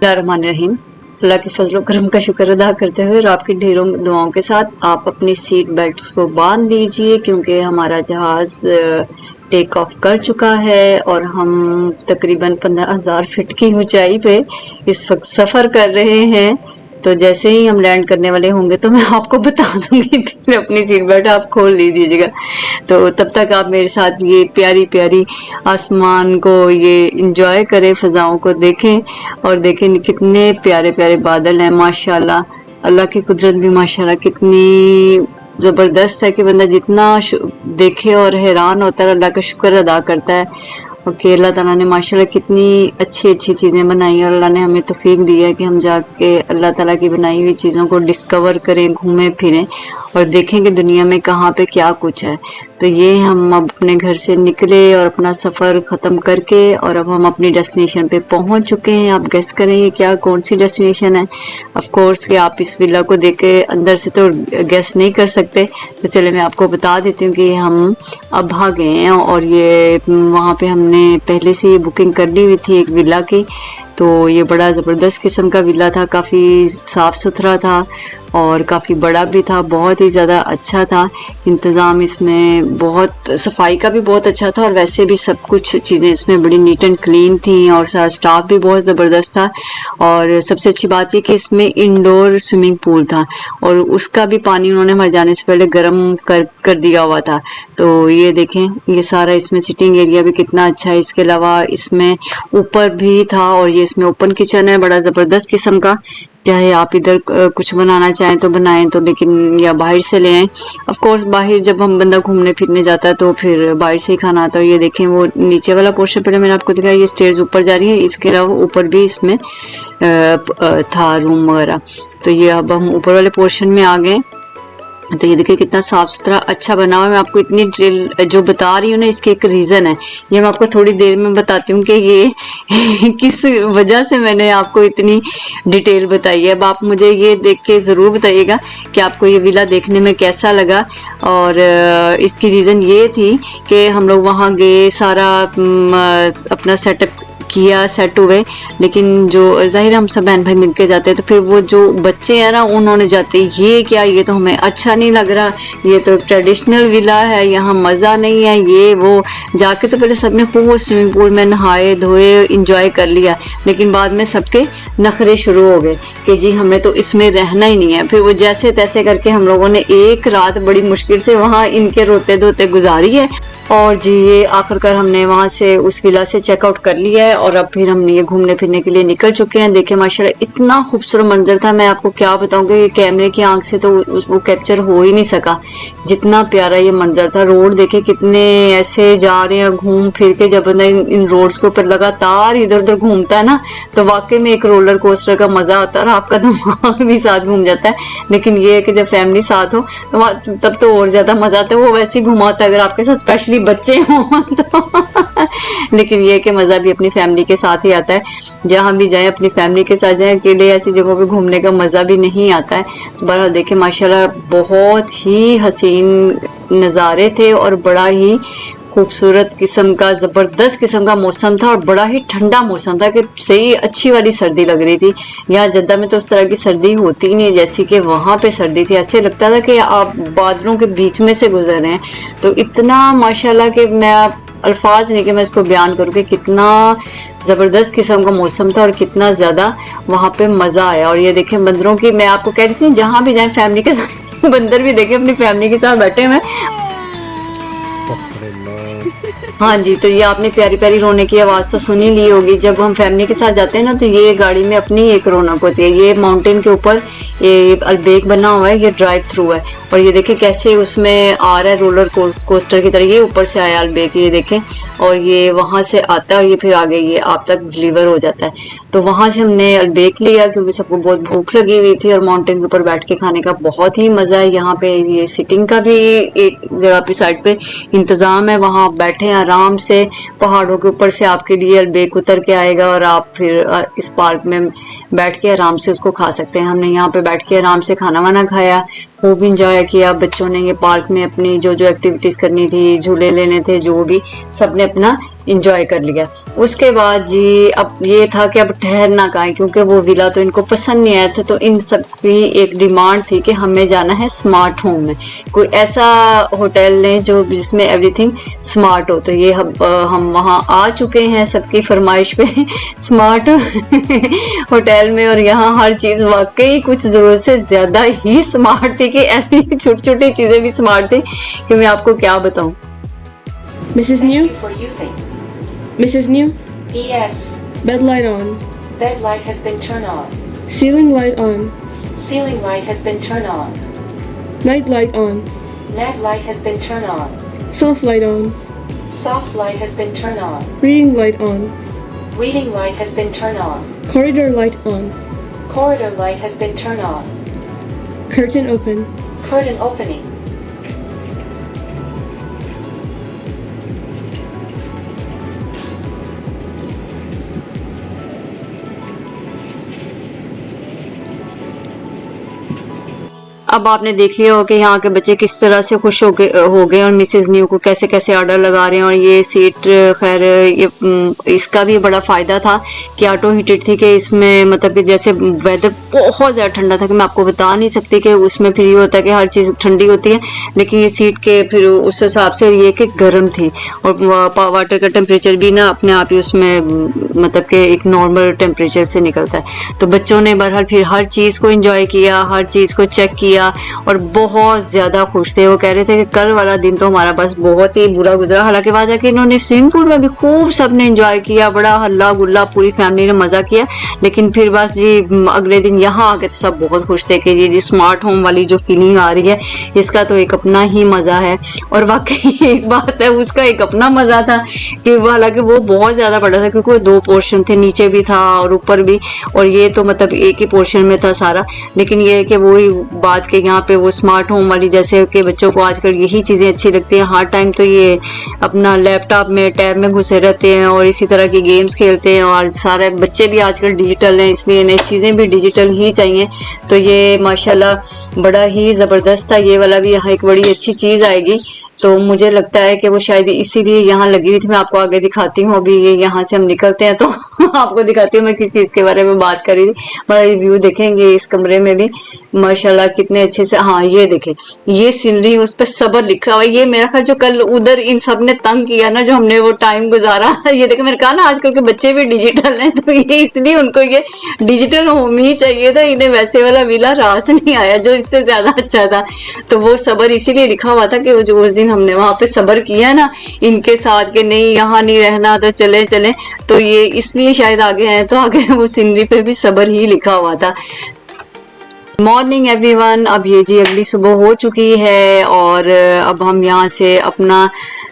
बिस्मिल्लाहिर्रहमानिर्रहीम। अल्लाह के फजल करम का शुक्र अदा करते हुए और आपकी ढेरों दुआओं के साथ आप अपनी सीट बेल्ट्स को बांध लीजिए, क्योंकि हमारा जहाज़ टेक ऑफ कर चुका है और हम तकरीबन 15,000 फीट की ऊंचाई पे इस वक्त सफ़र कर रहे हैं। तो जैसे ही हम लैंड करने वाले होंगे तो मैं आपको बता दूंगी, फिर अपनी सीट बेल्ट आप खोल लीजिएगा। तो तब तक आप मेरे साथ ये प्यारी प्यारी आसमान को ये इंजॉय करें, फ़ज़ाओं को देखें और देखें कितने प्यारे प्यारे बादल हैं माशाल्लाह। अल्लाह की कुदरत भी माशाल्लाह कितनी ज़बरदस्त है कि बंदा जितना देखे और हैरान होता है, अल्लाह का शुक्र अदा करता है। ओके, अल्लाह ताला ने माशाल्लाह कितनी अच्छी अच्छी चीज़ें बनाई और अल्लाह ने हमें तौफीक दी है कि हम जाके अल्लाह ताला की बनाई हुई चीज़ों को डिस्कवर करें, घूमें फिरें और देखें कि दुनिया में कहाँ पे क्या कुछ है। तो ये हम अब अपने घर से निकले और अपना सफ़र ख़त्म करके और अब हम अपनी डेस्टिनेशन पे पहुंच चुके हैं। आप गेस करें ये क्या कौन सी डेस्टिनेशन है। ऑफ कोर्स कि आप इस विला को देख के अंदर से तो गेस नहीं कर सकते, तो चले मैं आपको बता देती हूँ कि हम अब आ गए हैं और ये वहाँ पे हमने पहले से ये बुकिंग कर ली हुई थी एक विला की। तो ये बड़ा ज़बरदस्त किस्म का विला था, काफ़ी साफ़ सुथरा था और काफ़ी बड़ा भी था, बहुत ही ज़्यादा अच्छा था। इंतज़ाम इसमें बहुत, सफाई का भी बहुत अच्छा था और वैसे भी सब कुछ चीज़ें इसमें बड़ी नीट एंड क्लीन थी और सारा स्टाफ भी बहुत ज़बरदस्त था। और सबसे अच्छी बात ये कि इसमें इंडोर स्विमिंग पूल था और उसका भी पानी उन्होंने हमारे जाने से पहले गर्म कर दिया हुआ था। तो ये देखें, ये सारा इसमें सिटिंग एरिया भी कितना अच्छा है। इसके अलावा इसमें ऊपर भी था और ये इसमें ओपन किचन है, बड़ा ज़बरदस्त किस्म का। चाहे आप इधर कुछ बनाना चाहें तो बनाएं, तो लेकिन या बाहर से ले आएं। ऑफ कोर्स बाहर जब हम बंदा घूमने फिरने जाता है तो फिर बाहर से ही खाना आता है। ये देखें, वो नीचे वाला पोर्शन पहले मैंने आपको दिखाया, ये स्टेयर्स ऊपर जा रही है, इसके अलावा ऊपर भी इसमें था रूम वगैरह। तो ये अब हम ऊपर वाले पोर्शन में आ गए। तो ये देखिए कितना साफ सुथरा अच्छा बना हुआ है। मैं आपको इतनी डिटेल जो बता रही हूँ ना, इसके एक रीज़न है, ये मैं आपको थोड़ी देर में बताती हूँ कि ये किस वजह से मैंने आपको इतनी डिटेल बताई है। अब आप मुझे ये देख के ज़रूर बताइएगा कि आपको ये विला देखने में कैसा लगा। और इसकी रीज़न ये थी कि हम लोग वहाँ गए, सारा अपना सेटअप किया, सेट हुए, लेकिन जो ज़ाहिर हम सब बहन भाई मिलके जाते हैं तो फिर वो जो बच्चे हैं ना, उन्होंने जाते ये क्या, ये तो हमें अच्छा नहीं लग रहा, ये तो ट्रेडिशनल विला है, यहाँ मज़ा नहीं है, ये वो। जाके तो पहले सबने खूब स्विमिंग पूल में नहाए धोए इंजॉय कर लिया, लेकिन बाद में सबके नखरे शुरू हो गए कि जी हमें तो इसमें रहना ही नहीं है। फिर वो जैसे तैसे करके हम लोगों ने एक रात बड़ी मुश्किल से वहाँ इनके रोते धोते गुजारी है और जी ये आखिरकार हमने वहाँ से उस विला से चेकआउट कर लिया है और अब फिर हम ये घूमने फिरने के लिए निकल चुके हैं। देखिए माशाल्लाह इतना खूबसूरत मंजर था, मैं आपको क्या बताऊँ कि कैमरे की आंख से तो वो कैप्चर हो ही नहीं सका, जितना प्यारा ये मंजर था। रोड देखे कितने ऐसे जा रहे हैं घूम फिर के, जब बंदा इन रोड्स के ऊपर लगातार इधर उधर घूमता है ना, तो वाकई में एक रोलर कोस्टर का मज़ा आता है और आपका दिमाग भी साथ घूम जाता है। लेकिन ये है कि जब फैमिली साथ हो तो तब तो और ज़्यादा मज़ा आता है, वो वैसे ही घुमाता है अगर आपके साथ स्पेशली बच्चे हों तो लेकिन ये कि मज़ा भी अपनी फैमिली के साथ ही आता है। जहाँ भी जाएं अपनी फैमिली के साथ जाएं, अकेले ऐसी जगहों पे घूमने का मज़ा भी नहीं आता है। तो बहरहाल देखें माशाल्लाह बहुत ही हसीन नज़ारे थे और बड़ा ही खूबसूरत किस्म का ज़बरदस्त किस्म का मौसम था और बड़ा ही ठंडा मौसम था कि सही अच्छी वाली सर्दी लग रही थी। यहाँ जद्दा में तो उस तरह की सर्दी होती ही नहीं जैसी कि वहाँ पे सर्दी थी, ऐसे लगता था कि आप बादलों के बीच में से गुजर रहे हैं। तो इतना माशाल्लाह कि मैं अल्फाज नहीं कि मैं इसको बयान करूँ कि कितना ज़बरदस्त किस्म का मौसम था और कितना ज़्यादा वहाँ पे मज़ा आया। और ये देखें बंदरों की, मैं आपको कह रही थी जहाँ भी जाएँ फैमिली के साथ बंदर भी देखें अपनी फैमिली के साथ बैठे हुए। हाँ जी, तो ये आपने प्यारी प्यारी रोने की आवाज़ तो सुनी ली होगी। जब हम फैमिली के साथ जाते हैं ना तो ये गाड़ी में अपनी एक रौनक होती है। ये माउंटेन के ऊपर ये अलबेक बना हुआ है, ये ड्राइव थ्रू है और ये देखें कैसे उसमें आ रहा है रोलर कोस्टर की तरह। ये ऊपर से आया अलबेक, ये देखें, और ये वहाँ से आता है और ये फिर आगे ये आप तक डिलीवर हो जाता है। तो वहाँ से हमने अलबेक लिया क्योंकि सबको बहुत भूख लगी हुई थी और माउंटेन के ऊपर बैठ के खाने का बहुत ही मज़ा है। यहाँ पे ये सिटिंग का भी एक जगह पे साइड पे इंतज़ाम है, वहाँ आप बैठे आराम से, पहाड़ों के ऊपर से आपके लिए अलबेक उतर के आएगा और आप फिर इस पार्क में बैठ के आराम से उसको खा सकते हैं। हमने यहाँ पे बैठ के आराम से खाना वाना खाया खूब इंजॉय किया बच्चों ने। ये पार्क में अपनी जो जो एक्टिविटीज़ करनी थी, झूले लेने थे, जो भी सब ने अपना इंजॉय कर लिया। उसके बाद जी अब ये था कि अब ठहरना कहाँ है, क्योंकि वो विला तो इनको पसंद नहीं आया था। तो इन सब की एक डिमांड थी कि हमें जाना है स्मार्ट होम में, कोई ऐसा होटल लें जो जिसमें एवरीथिंग स्मार्ट हो। तो ये हम वहाँ आ चुके हैं सबकी फरमाइश पे स्मार्ट होटल में। और यहाँ हर चीज़ वाकई कुछ ज़रूरत से ज़्यादा ही स्मार्ट थी, कि ऐसी छोटी छोटी चीज़ें भी स्मार्ट थी कि मैं आपको क्या बताऊँ। Mrs. New? Mrs. New? Yes. Bed light on. Bed light has been turned on. Ceiling light on. Ceiling light has been turned on. Night light on. Night light has been turned on. Soft light on. Soft light has been turned on. Reading light on. Reading light has been turned on. Corridor light on. Corridor light has been turned on. Curtain open. Curtain opening. अब आपने देख लिया हो कि यहाँ के बच्चे किस तरह से खुश हो गए और मिसेस न्यू को कैसे कैसे ऑर्डर लगा रहे हैं। और ये सीट खैर ये इसका भी बड़ा फ़ायदा था कि ऑटो हीटेड थी, कि इसमें मतलब कि जैसे वेदर बहुत ज़्यादा ठंडा था कि मैं आपको बता नहीं सकती कि उसमें फिर ये होता है कि हर चीज़ ठंडी होती है, लेकिन ये सीट के फिर उस हिसाब से ये कि गर्म थी। और वाटर का टेम्परेचर भी ना अपने आप ही उसमें मतलब कि एक नॉर्मल टेम्परेचर से निकलता है। तो बच्चों ने बहरहाल फिर हर चीज़ को एंजॉय किया, हर चीज़ को चेक किया और बहुत ज़्यादा खुश थे। वो कह रहे थे कि कल वाला दिन तो हमारा बस बहुत ही बुरा गुजरा। हालांकि वहाँ जाके इन्होंने स्विमिंग पूल में भी खूब सबने एंजॉय किया, बड़ा हल्ला गुल्ला, पूरी फैमिली ने मज़ा किया। लेकिन फिर बस जी अगले दिन यहाँ आके तो सब बहुत खुश थे कि जी स्मार्ट होम वाली जो फीलिंग आ रही है इसका तो एक अपना ही मज़ा है। और वाकई एक बात है, उसका एक अपना मज़ा था कि हालांकि वो बहुत ज़्यादा बड़ा था, क्योंकि वो 2 पोर्शन थे, नीचे भी था और ऊपर भी, और ये तो मतलब एक ही पोर्शन में था सारा। लेकिन ये है कि वही बात कि यहाँ पे वो स्मार्ट होम वाली, जैसे कि बच्चों को आजकल यही चीज़ें अच्छी लगती हैं। हर टाइम तो ये अपना लैपटॉप में टैब में घुसे रहते हैं और इसी तरह की गेम्स खेलते हैं। और सारे बच्चे भी आजकल डिजिटल हैं, इसलिए इन्हें चीज़ें भी डिजिटल ही चाहिए। तो ये माशाल्लाह बड़ा ही ज़बरदस्त था। ये वाला भी यहाँ एक बड़ी अच्छी चीज़ आएगी। तो मुझे लगता है कि वो शायद इसीलिए यहाँ लगी हुई थी। मैं आपको आगे दिखाती हूँ। अभी ये यहाँ से हम निकलते हैं तो आपको दिखाती हूँ मैं किस चीज़ के बारे में बात कर रही थी। बड़ा व्यू देखेंगे इस कमरे में भी माशाल्लाह कितने अच्छे से। हाँ ये देखें, ये सीनरी, उस पर सब्र लिखा हुआ है। ये मेरा ख्याल जो कल उधर इन सब ने तंग किया ना, जो हमने वो टाइम गुजारा, ये देखें, मैंने कहा ना आजकल के बच्चे भी डिजिटल हैं, तो ये इसलिए उनको ये डिजिटल होम ही चाहिए था। इन्हें वैसे वाला विला रास नहीं आया जो इससे ज़्यादा अच्छा था। तो वो सब्र इसीलिए लिखा हुआ था कि जो उस दिन हमने वहाँ पे सब्र किया ना इनके साथ कि नहीं यहाँ नहीं रहना, तो चले चले, तो ये इसलिए शायद आगे आए। तो आगे वो सीनरी पे भी सब्र ही लिखा हुआ था। मॉर्निंग एवरीवन, अब ये जी अगली सुबह हो चुकी है और अब हम यहाँ से अपना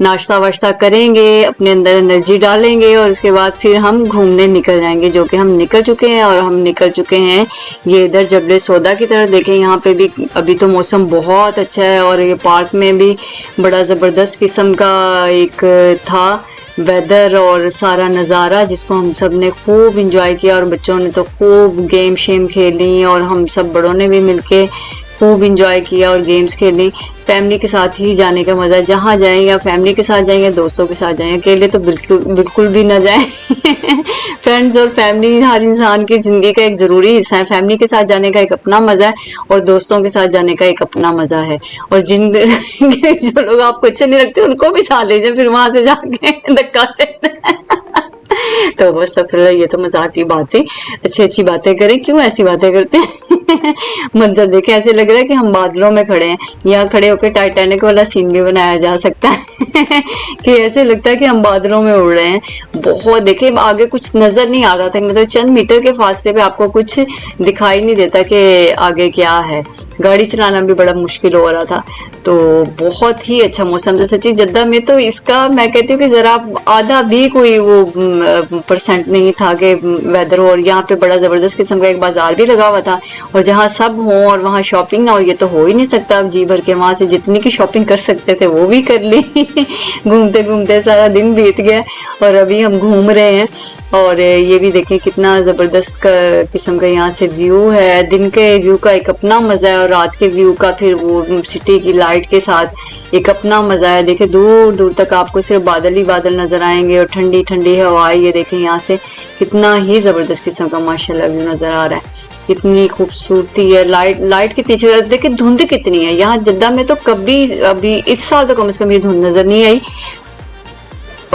नाश्ता वाश्ता करेंगे, अपने अंदर एनर्जी डालेंगे और उसके बाद फिर हम घूमने निकल जाएंगे, जो कि हम निकल चुके हैं। और हम निकल चुके हैं ये इधर जबले सौदा की तरफ। देखें यहाँ पे भी अभी तो मौसम बहुत अच्छा है और ये पार्क में भी बड़ा ज़बरदस्त किस्म का एक था वेदर और सारा नज़ारा, जिसको हम सब ने खूब इंजॉय किया। और बच्चों ने तो खूब गेम शेम खेली और हम सब बड़ों ने भी मिलके खूब इंजॉय किया और गेम्स खेली। फैमिली के साथ ही जाने का मज़ा, जहाँ जाएं या फैमिली के साथ जाएं या दोस्तों के साथ जाएं, अकेले तो बिल्कुल भी ना जाएं। फ्रेंड्स और फैमिली हर इंसान की ज़िंदगी का एक ज़रूरी हिस्सा है। फैमिली के साथ जाने का एक अपना मज़ा है और दोस्तों के साथ जाने का एक अपना मज़ा है। और जिन जो लोग आपको अच्छे नहीं लगते उनको भी साथ ले जाए, फिर वहाँ से जाके धक्का देते हैं। तो बस फिर ये तो मजाक की बातें, अच्छी बातें करें, क्यों ऐसी बातें करते हैं। मंजर देखे ऐसे लग रहा है कि हम बादलों में खड़े हैं। यहाँ खड़े होकर टाइटैनिक वाला सीन भी बनाया जा सकता है कि ऐसे लगता है कि हम बादलों में उड़ रहे हैं। बहुत देखे आगे कुछ नजर नहीं आ रहा था, मतलब चंद मीटर के फासले पे आपको कुछ दिखाई नहीं देता कि आगे क्या है। गाड़ी चलाना भी बड़ा मुश्किल हो रहा था। तो बहुत ही अच्छा मौसम था सच्ची। जद्दा में तो इसका मैं कहती हूँ कि जरा आधा भी कोई वो परसेंट नहीं था कि वेदर हो। और यहाँ पे बड़ा ज़बरदस्त किस्म का एक बाजार भी लगा हुआ था और जहाँ सब हो और वहाँ शॉपिंग ना हो, ये तो हो ही नहीं सकता। अब जी भर के वहाँ से जितनी की शॉपिंग कर सकते थे वो भी कर ली। घूमते घूमते सारा दिन बीत गया और अभी हम घूम रहे हैं। और ये भी देखें कितना ज़बरदस्त किस्म का यहाँ से व्यू है। दिन के व्यू का एक अपना मज़ा है और रात के व्यू का फिर वो सिटी की लाइट के साथ एक अपना मज़ा है। देखें दूर दूर तक आपको सिर्फ बादल ही बादल नज़र आएंगे और ठंडी ठंडी हवा। ये देखें यहाँ से कितना ही ज़बरदस्त किस्म का माशाल्लाह व्यू नज़र आ रहा है। इतनी खूबसूरती है। लाइट कितनी अच्छी देखिए, धुंध कितनी है यहाँ जद्दा में। तो कभी अभी इस साल तो कम से कम ये धुंध नज़र नहीं आई।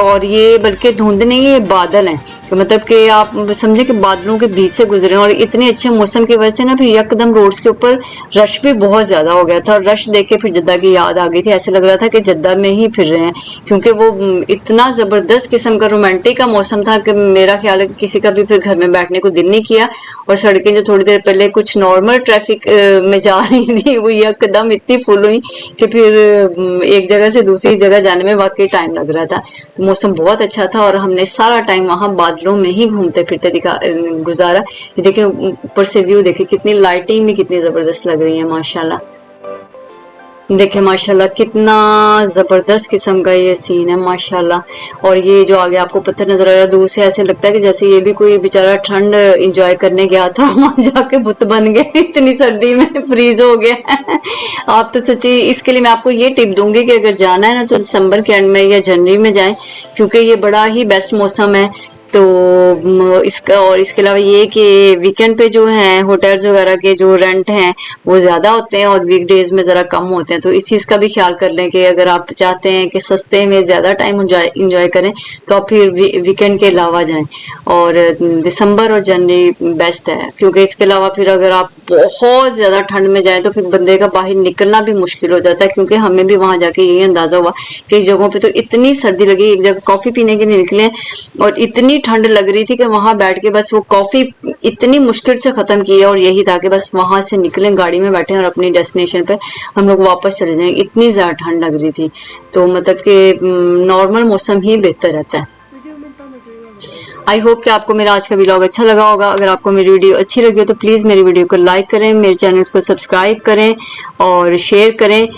और ये बल्कि धुंध नहीं, ये बादल हैं। तो मतलब कि आप समझे कि बादलों के बीच से गुजरे हैं। और इतने अच्छे मौसम की वजह से ना फिर यकदम रोड्स के ऊपर रश भी बहुत ज़्यादा हो गया था। और रश देख के फिर जद्दा की याद आ गई थी। ऐसे लग रहा था कि जद्दा में ही फिर रहे हैं, क्योंकि वो इतना ज़बरदस्त किस्म का रोमांटिक का मौसम था कि मेरा ख्याल है कि किसी का भी फिर घर में बैठने को दिल नहीं किया। और सड़कें जो थोड़ी देर पहले कुछ नॉर्मल ट्रैफिक में जा रही थी वो यकदम इतनी फुल हुई कि फिर एक जगह से दूसरी जगह जाने में वाकई टाइम लग रहा था। तो मौसम बहुत अच्छा था और हमने सारा टाइम वहाँ बादलों में ही घूमते फिरते गुजारा। ये देखिए ऊपर से व्यू देखिए, कितनी लाइटिंग भी कितनी ज़बरदस्त लग रही है माशाल्लाह। देखें माशाल्लाह कितना ज़बरदस्त किस्म का ये सीन है माशाल्लाह। और ये जो आगे आपको पत्थर नज़र आ रहा है दूर से, ऐसे लगता है कि जैसे ये भी कोई बेचारा ठंड इंजॉय करने गया था, वहाँ जाके बुत बन गए, इतनी सर्दी में फ्रीज हो गया। आप तो सच्ची, इसके लिए मैं आपको ये टिप दूंगी कि अगर जाना है ना तो दिसंबर के एंड में या जनवरी में जाएं, क्योंकि ये बड़ा ही बेस्ट मौसम है। तो इसका और इसके अलावा ये कि वीकेंड पे जो है होटल्स वगैरह के जो रेंट हैं वो ज़्यादा होते हैं और वीकडेज में ज़रा कम होते हैं। तो इस चीज़ का भी ख्याल कर लें कि अगर आप चाहते हैं कि सस्ते में ज़्यादा टाइम इंजॉय करें तो आप फिर वीकेंड के अलावा जाएं। और दिसंबर और जनवरी बेस्ट है, क्योंकि इसके अलावा फिर अगर आप बहुत ज़्यादा ठंड में जाएं तो फिर बंदे का बाहर निकलना भी मुश्किल हो जाता है। क्योंकि हमें भी वहाँ जाके यही अंदाज़ा हुआ कि इस जगहों पे तो इतनी सर्दी लगी, एक जगह कॉफ़ी पीने के लिए निकले और इतनी ठंड लग रही थी कि वहाँ बैठ के बस वो कॉफ़ी इतनी मुश्किल से ख़त्म की है। और यही था कि बस वहाँ से निकलें, गाड़ी में बैठे और अपनी डेस्टिनेशन पे हम लोग वापस चले जाएं, इतनी ज़्यादा ठंड लग रही थी। तो मतलब कि नॉर्मल मौसम ही बेहतर रहता है। आई होप कि आपको मेरा आज का व्लॉग अच्छा लगा होगा। अगर आपको मेरी वीडियो अच्छी लगी हो तो प्लीज़ मेरी वीडियो को लाइक करें, मेरे चैनल को सब्सक्राइब करें और शेयर करें।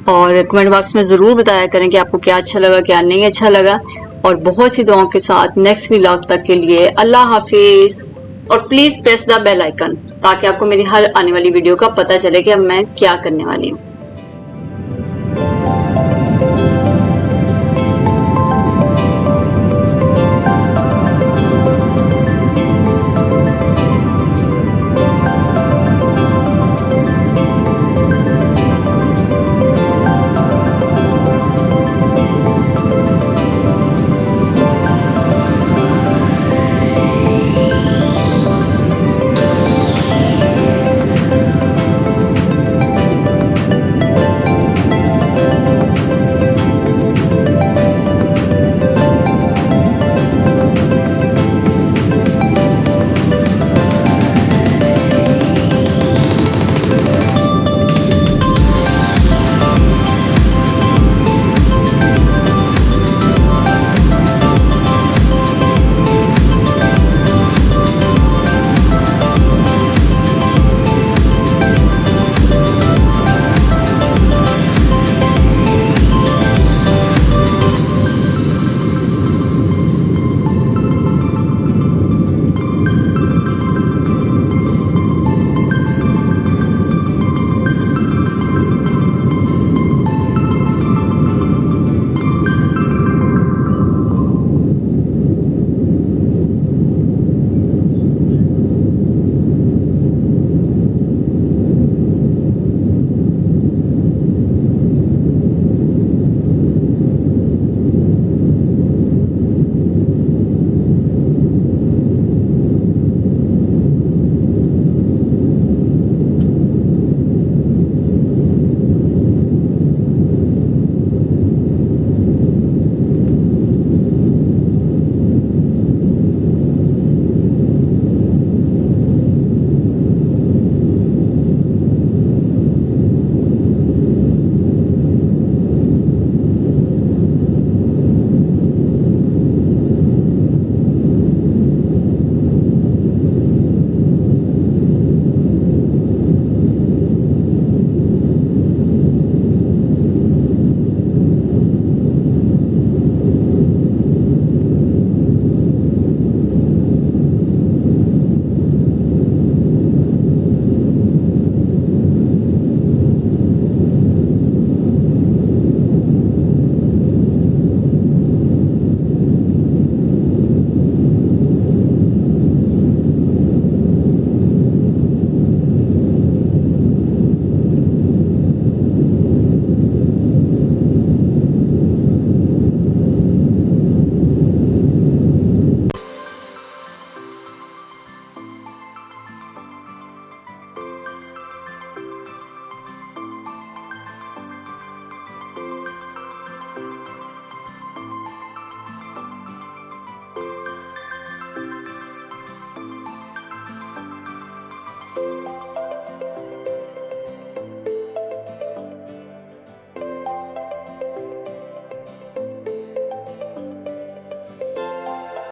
और कमेंट बॉक्स में ज़रूर बताया करें कि आपको क्या अच्छा लगा, क्या नहीं अच्छा लगा। और बहुत सी दुआओं के साथ नेक्स्ट व्लॉग तक के लिए अल्लाह हाफिज़। और please press the bell icon ताकि आपको मेरी हर आने वाली वीडियो का पता चले कि अब मैं क्या करने वाली हूँ।